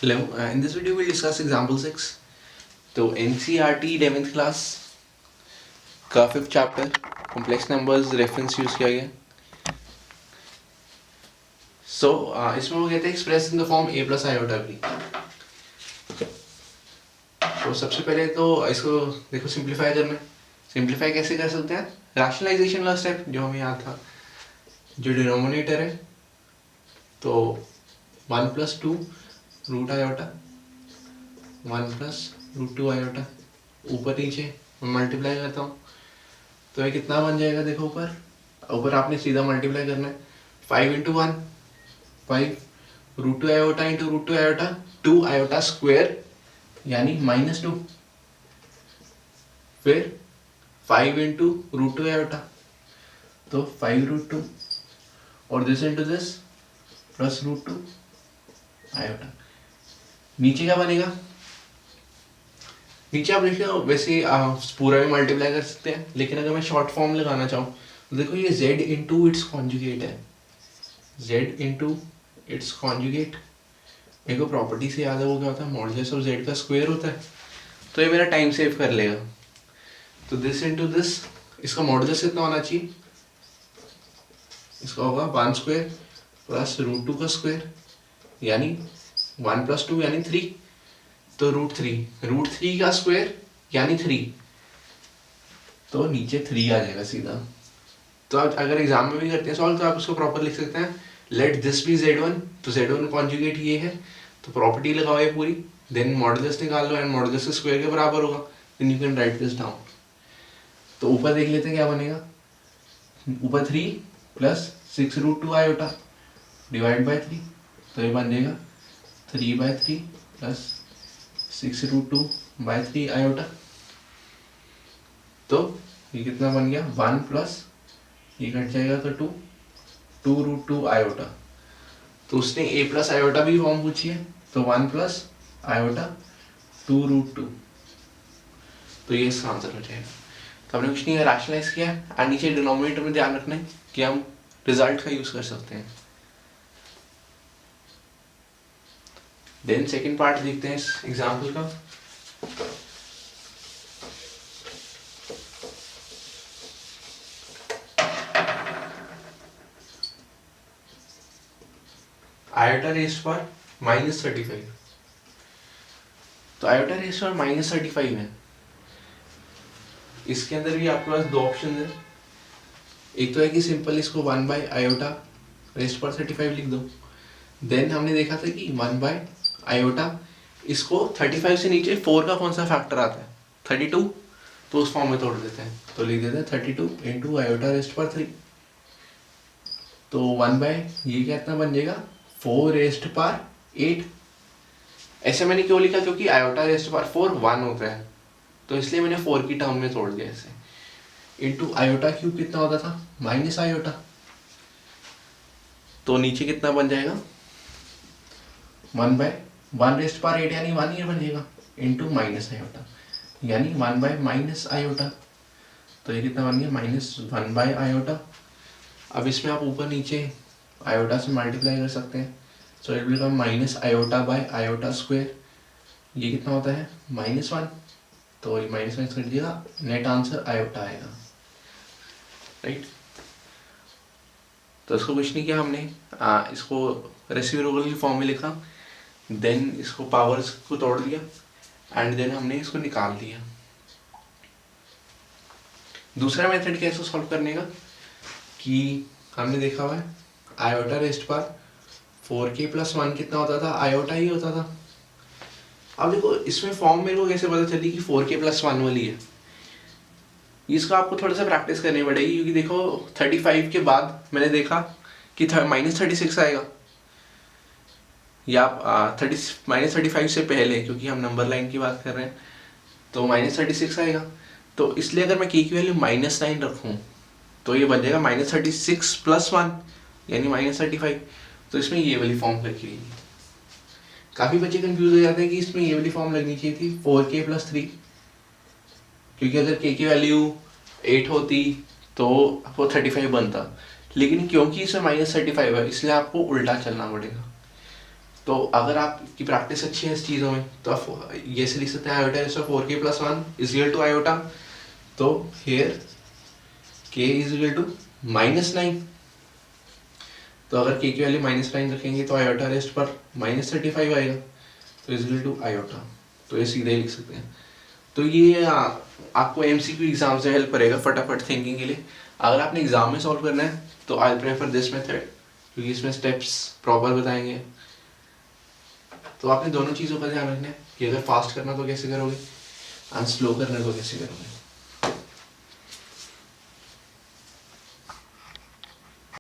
Hello, in this video we'll discuss example 6. तो NCERT 11th class का 5th chapter complex numbers reference use किया गया. सो इसमें वो कहते हैं express in the form a plus iota b. तो सबसे पहले तो इसको देखो सिंप्लीफाई करना है. सिंप्लीफाई कैसे कर सकते हैं? रैशनलाइजेशन वाला स्टेप जो हमें याद था, जो डिनोमिनेटर है तो 1 plus 2 root iota 1 plus root 2 iota, ऊपर नीचे मैं मल्टीप्लाई करता हूँ तो ये कितना बन जाएगा. देखो ऊपर आपने सीधा मल्टीप्लाई करना है. 5 into 1 5 root 2 iota into root 2 iota 2 iota square यानी -2, फिर 5 इंटू रूट 2 आयोटा तो 5 रूट 2 और this into this plus root 2 iota. नीचे क्या बनेगा? नीचे आप देखिए वैसे पूरा भी मल्टीप्लाई कर सकते हैं, लेकिन अगर मैं शॉर्ट फॉर्म लगाना चाहूँ तो देखो ये z इंटू इट्स कॉन्जुगेट है. z इंटू इट्स कॉन्जुगेट मेरे को प्रॉपर्टी से याद है, वो क्या होता है? मॉडुलस ऑफ z का स्क्वायर होता है. तो ये मेरा टाइम सेव कर लेगा. तो दिस इंटू दिस, इसका मॉडुलस कितना होना चाहिए? इसका होगा 1 स्क्वायर प्लस रूट 2 का स्क्वायर यानी 1 प्लस 2 यानी 3, तो रूट 3 का स्क्वायर यानी 3, तो नीचे 3 आ जाएगा सीधा. तो आप अगर एग्जाम में भी करते हैं सॉल्व तो आप उसको प्रॉपर लिख सकते हैं. लेट दिस बी z1, तो z1 कॉन्जुगेट ये है तो प्रॉपर्टी लगाओ ये पूरी, देन मॉडुलस निकाल लो एंड मॉडुलस के स्क्वायर के बराबर होगा, then you can write this down. तो ऊपर देख लेते हैं क्या बनेगा. ऊपर 3 plus 6 root 2 iota divide by 3, तो ये बन जाएगा 3/3 प्लस 6 रूट 2 बाय 3 आयोटा. तो ये कितना बन गया? 1 प्लस ये कट जाएगा तो 2 रूट 2 आयोटा. तो उसने a प्लस आयोटा भी फॉर्म पूछी है तो 1 प्लस आयोटा 2 रूट 2, तो ये इसका आंसर हो जाएगा. तो हमने कुछ नहीं रैशनलाइज किया एंड नीचे डिनोमिनेटर में ध्यान रखना है कि हम रिजल्ट का यूज कर सकते हैं. देन सेकेंड पार्ट देखते हैं इस एग्जाम्पल का. आयोटा रेज़ पर -35. तो आयोटा रेज़ पर -35 है. इसके अंदर भी आपके पास दो ऑप्शन है. एक तो है कि सिंपल इसको 1 बाय आयोटा रेज़ पर 35 लिख दो. देन हमने देखा था कि 1 बाय आयोटा इसको 35 से नीचे 4 का कौन सा फैक्टर आता है? 32, तो उस फॉर्म में तोड़ देते हैं. तो लिख देते हैं 32 इंटू आयोटा रेज़ पर 3. तो 1 बाय ये कितना बन जाएगा? 4 रेज़्ड पर 8. ऐसे मैंने क्यों लिखा? क्योंकि आयोटा रेज़्ड पर 4 1 होता है, तो इसलिए मैंने 4 की टर्म में तोड़ दिया ऐसे. इंटू आयोटा क्यूब कितना होता था? Minus iota. तो नीचे कितना बन जाएगा? 1 बाय 1 रेज़्ड पर 8 यानी 1 ये बन जाएगा इंटू माइनस आयोटा यानी 1 बाय माइनस आयोटा. तो ये कितना बन गया? -1 बाय आयोटा. अब इसमें आप ऊपर नीचे आयोटा से मल्टीप्लाई कर सकते हैं. So it will become minus iota by iota square. ये कितना होता है? -1. तो ये -1 कर दिया, नेट आंसर आयोटा आएगा. राइट. तो इसको कुछ नहीं किया हमने, इसको रेसिप्रोकल की फॉर्म में लिखा, देन इसको पावर्स को तोड़ दिया एंड देन हमने इसको निकाल दिया. दूसरा मेथड कैसे सॉल्व करने का कि हमने देखा हुआ है आयोटा रेज़्ड पर 4k प्लस 1 कितना होता था? आयोटा ही होता था. अब देखो इसमें फॉर्म मेरे को कैसे पता चली कि 4k प्लस 1 वाली है? इसका आपको थोड़ा सा प्रैक्टिस करनी पड़ेगी, क्योंकि देखो 35 के बाद मैंने देखा कि -36 आएगा, या -35 से पहले, क्योंकि हम नंबर लाइन की बात कर रहे हैं, तो -36 आएगा. तो इसलिए अगर मैं k की वैल्यू -9 रखूँ तो ये बन जाएगा -36 प्लस 1 यानी -35. तो इसमें ये वाली फॉर्म लगी हुई है. काफ़ी बच्चे कंफ्यूज हो जाते हैं कि इसमें ये वाली फॉर्म लगनी चाहिए थी 4k प्लस 3, क्योंकि अगर k की वैल्यू 8 होती तो आपको 35 बनता, लेकिन क्योंकि इसमें -35 है इसलिए आपको उल्टा चलना पड़ेगा. तो अगर आपकी प्रैक्टिस अच्छी है इस चीज़ों में तो आप ये से लिख सकते हैं iota rest of 4k + 1 is equal to iota. तो here k is equal to -9। तो अगर k की वैल्यू -9 रखेंगे तो आयोटा रेस्ट पर -35 आएगा, तो इज इक्वल टू आयोटा। तो ये सीधे ही लिख सकते हैं। तो ये आपको MCQ एग्जाम से हेल्प करेगा फटाफट थिंकिंग के लिए। अगर आपने एग्जाम में सॉल्व करना है तो आई प्रेफर दिस मेथड, क्योंकि इसमें स्टेप्स प्रॉपर बताएंगे। तो आपने दोनों चीज़ों का ध्यान रखना है कि अगर फास्ट करना तो कैसे करोगे और स्लो करना तो कैसे करोगे।